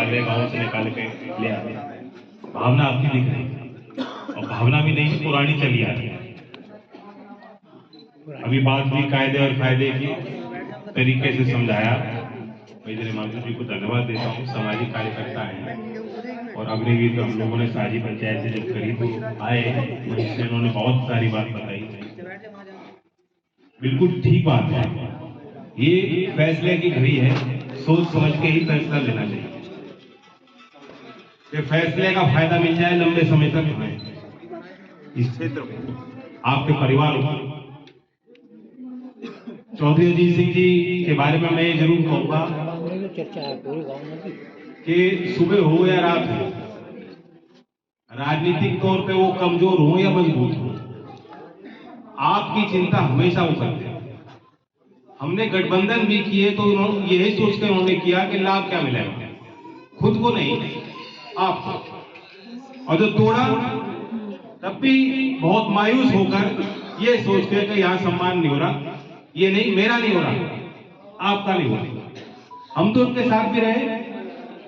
निकाले, गाँव से निकाल के ले आते हैं। भावना आपकी दिख रही है, और भावना भी नहीं पुरानी चली आ रही है। अभी बात भी कायदे और फायदे की तरीके से समझाया। मैं इधर माधु जी को धन्यवाद देता हूँ, सामाजिक कार्यकर्ता है, और अग्निवीर तो हम लोगों ने साझी पंचायत से जब करी तो आए, इसलिए उन्होंने बहुत सारी बात बताई। बिल्कुल ठीक बात है, ये फैसले की घड़ी है, सोच समझ के ही फैसला लेना चाहिए कि फैसले का फायदा मिल जाए लंबे समय तक हमें इस क्षेत्र को, आपके परिवार को। चौधरी अजीत सिंह जी के बारे में मैं ये जरूर कहूंगा कि सुबह हो या रात हो, राजनीतिक तौर पे वो कमजोर हो या मजबूत हो, आपकी चिंता हमेशा हो सकती है। हमने गठबंधन भी किए तो यही सोच कर उन्होंने किया कि लाभ क्या मिलेगा, खुद को नहीं आपको। और जो तोड़ा तब भी बहुत मायूस होकर ये सोच के कि यहाँ सम्मान नहीं हो रहा, ये नहीं मेरा नहीं हो रहा, आपका नहीं हो रहा। हम तो उनके साथ भी रहे,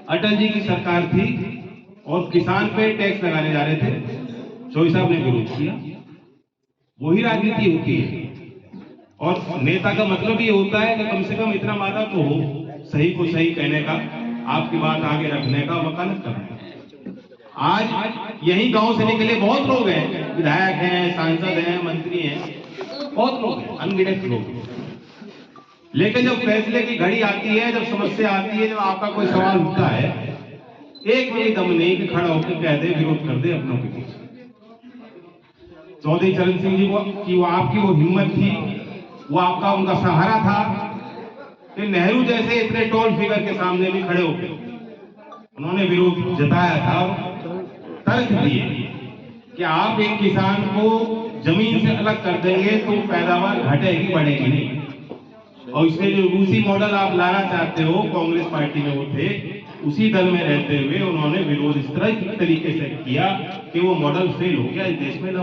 अटल जी की सरकार थी और किसान पे टैक्स लगाने जा रहे थे, चौधरी साहब ने विरोध किया। वही राजनीति होती है, और नेता का मतलब ये होता है कि कम से कम इतना वादा तो हो, सही को सही कहने का, आपकी बात आगे रखने का, वकालत करने का। आज यही गांव से निकले बहुत लोग हैं, विधायक हैं, सांसद हैं, मंत्री हैं, बहुत लोग हैं, अनगिनत लोग हैं। लेकिन जब फैसले की घड़ी आती है, जब समस्या आती है, जब आपका कोई सवाल उठता है, एक भी दम नहीं कि खड़ा होकर कह दे, विरोध कर दे अपनों के पीछे। चौधरी चरण सिंह जी की वो आपकी वो हिम्मत थी, वो आपका उनका सहारा था कि नेहरू जैसे इतने टॉल फिगर के सामने भी खड़े होकर उन्होंने विरोध जताया था और तर्क दिए कि आप एक किसान को जमीन से अलग कर देंगे तो पैदावार घटेगी, बढ़ेगी नहीं। और इसलिए जो रूसी मॉडल आप लाना चाहते हो, कांग्रेस पार्टी में वो थे, उसी दल में रहते हुए उन्होंने विरोध इस तरह की तरीके से किया कि वो मॉडल फेल हो गया, इस देश में न।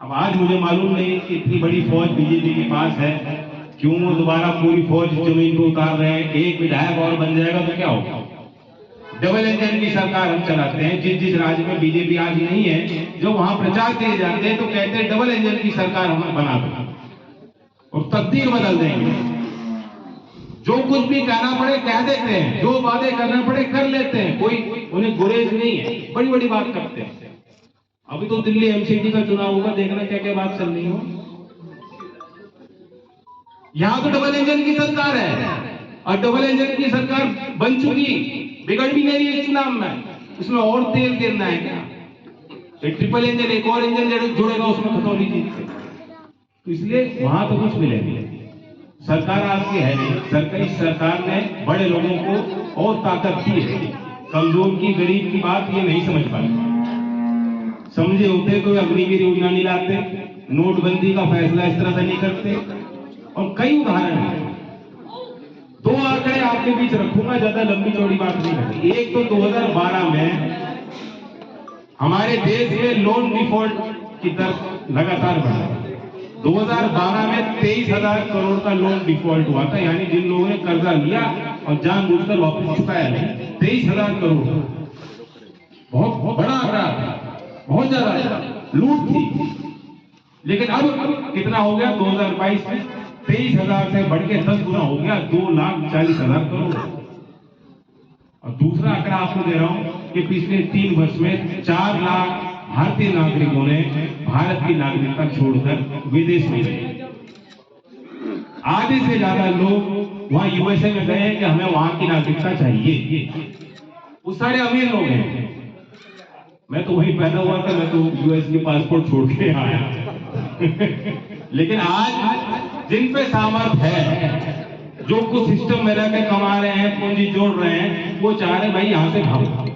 अब आज मुझे मालूम नहीं कि इतनी बड़ी फौज बीजेपी के पास है, क्यों वो दोबारा पूरी फौज जमीन को उतार रहे हैं। एक विधायक और बन जाएगा तो क्या होगा। डबल इंजन की सरकार हम चलाते हैं, जिस राज्य में बीजेपी आज नहीं है, जो वहां प्रचार किए जाते हैं तो कहते हैं डबल इंजन की सरकार हम बना दें और तकदीर बदल देंगे। जो कुछ भी कहना पड़े कह देते हैं, जो वादे करना पड़े कर लेते हैं, कोई उन्हें गुरेज नहीं है, बड़ी बड़ी बात करते हैं। अभी तो दिल्ली एमसीडी का चुनाव होगा, देखना क्या क्या बात चल रही हो। यहां तो डबल इंजन की सरकार है, और डबल इंजन की सरकार बन चुकी, बिगड़ भी नहीं है चुनाव में, इसमें और तेल गिरना है क्या। ट्रिपल इंजन, एक और इंजन जुड़ेगा उसमें खतौली जीत से, तो इसलिए वहां तो कुछ मिलेगा। सरकार आपकी है नहीं, सरकारी सरकार ने बड़े लोगों को और ताकत दी है, कमजोर की गरीब की बात ये नहीं समझ पाते। समझे होते तो अग्निवीर योजना नहीं लाते, नोटबंदी का फैसला इस तरह से नहीं करते, और कई उदाहरण हैं। दो आंकड़े आपके बीच रखूंगा, ज्यादा लंबी चौड़ी बात नहीं करनी। एक तो 2012 में हमारे देश में लोन डिफॉल्ट की दर लगातार बढ़ा। 2012 में 23,000 करोड़ का लोन डिफॉल्ट हुआ था, यानी जिन लोगों ने कर्जा लिया और जानबूझकर वापस चुकाया नहीं, 23,000 करोड़, बहुत बड़ा आंकड़ा था, बहुत ज्यादा लूट थी। लेकिन अब कितना हो गया 2022 में, 23,000 से बढ़ के 10 गुना हो गया, 2,40,000 करोड़। और दूसरा आंकड़ा आपको दे रहा हूं कि पिछले 3 वर्ष में 4 लाख भारतीय नागरिकों ने भारत की नागरिकता छोड़कर विदेश में गए। आधे से ज्यादा लोग वहां यूएसए में गए कि हमें वहां की नागरिकता चाहिए। वो सारे अमीर लोग हैं। मैं तो वहीं पैदा हुआ था, मैं तो यूएस की पासपोर्ट छोड़ के आया। लेकिन आज जिन पे सामर्थ है, जो कुछ सिस्टम में रह के कमा रहे हैं, पूंजी जोड़ रहे हैं, वो चाह रहे भाई यहां से भागो।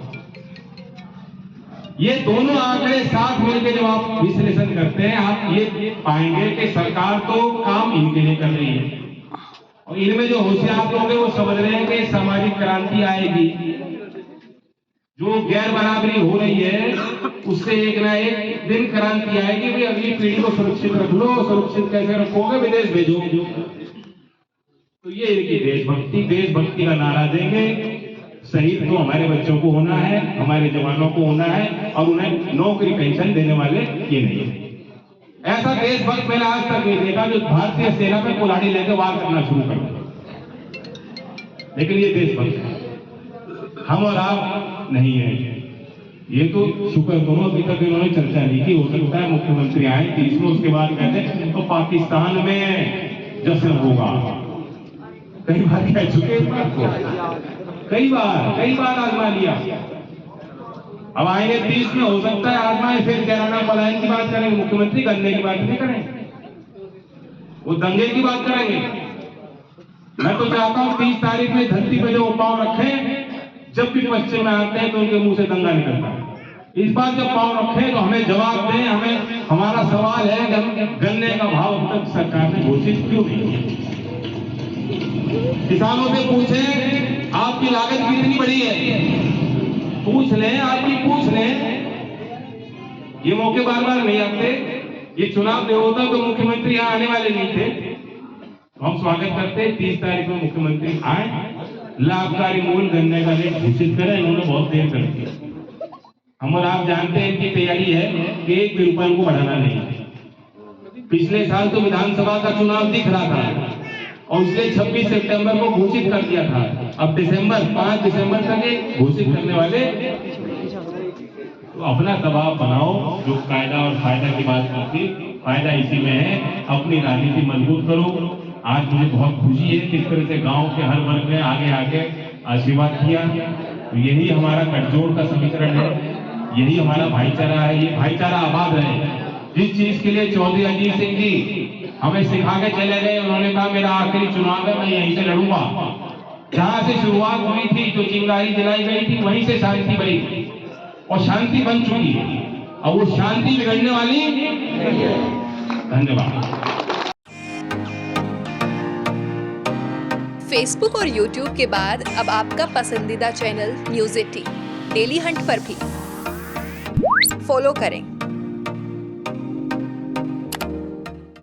ये दोनों आंकड़े साथ मिलकर जब आप विश्लेषण करते हैं, आप ये पाएंगे कि सरकार तो काम इनके लिए कर रही है, और इनमें जो होशियार लोग हैं वो समझ रहे हैं कि सामाजिक क्रांति आएगी। जो गैर बराबरी हो रही है उससे एक ना एक दिन क्रांति आएगी। भी अगली पीढ़ी को सुरक्षित रख लो, सुरक्षित कैसे रखोगे, विदेश भेजो। तो ये इनकी देशभक्ति का नारा देंगे। शहीद तो हमारे बच्चों को होना है, हमारे जवानों को होना है, और उन्हें नौकरी पेंशन देने वाले ये नहीं है। ऐसा देशभक्त मैंने आज तक नहीं देखा जो भारतीय सेना में कुल्हाड़ी लेकर वार करना शुरू कर दे। लेकिन ये देशभक्त है, हम और आप नहीं है। ये तो शुक्र करो अभी तक इन्होंने चर्चा नहीं की। हो सकता है मुख्यमंत्री आए 30 में, उसके बाद कहते तो पाकिस्तान में जश्न होगा। कई बार कह चुके इस बात को, कई बार आजमा लिया। अब आएंगे 30 में, हो सकता है आजमाए, फिर कैराना पलायन की बात करेंगे, मुख्यमंत्री गन्ने की बात नहीं करेंगे, वो दंगे की बात करेंगे। मैं तो चाहता हूं 30 तारीख में धरती पे जो पांव रखें, जब भी पश्चिम में आते हैं तो उनके मुंह से दंगा निकलता है। इस बार जब पांव रखें तो हमें जवाब दें। हमारा सवाल है कि हम गन्ने का भाव अब तक सरकार ने घोषित क्यों नहीं किया? किसानों से पूछें आपकी लागत कितनी बड़ी है, पूछ लें, पूछ लें। ये मौके बार बार नहीं आते। ये चुनाव नहीं होता तो मुख्यमंत्री यहाँ आने वाले नहीं थे। हम स्वागत करते 30 तारीख को मुख्यमंत्री आए, लाभकारी मूल्य गन्ने का रेट घोषित करें। इन्होंने बहुत देर कर दी। हम और आप जानते हैं इनकी तैयारी है कि 1 भी रुपये को बढ़ाना नहीं। पिछले साल तो विधानसभा का चुनाव दिख रहा था और इसलिए 26 सितंबर को घोषित कर दिया था। अब 5 दिसंबर तक ये घोषित करने वाले। तो अपना दबाव बनाओ। जो कायदा और फायदा की बात करती, फायदा इसी में है, अपनी राजनीति मजबूत करो। आज मुझे बहुत खुशी है किस तरह से गांव के हर वर्ग ने आगे आशीर्वाद किया। तो यही हमारा गठजोड़ का समीकरण है, यही हमारा भाईचारा है। ये भाईचारा आबाद रहे। जिस चीज के लिए चौधरी अजीत सिंह जी हमें सिखा के चले गए, उन्होंने कहा मेरा आखिरी चुनाव है, मैं यहीं से लड़ूंगा। जहां से शुरुआत हुई थी, जो चिंगारी जलाई गई थी, वहीं से शांति बनी और शांति बन चुकी है। और वो शांति बिगड़ने वाली। धन्यवाद। फेसबुक और यूट्यूब के बाद अब आपका पसंदीदा चैनल न्यूज़ 18 डेली हंट पर भी फॉलो करें।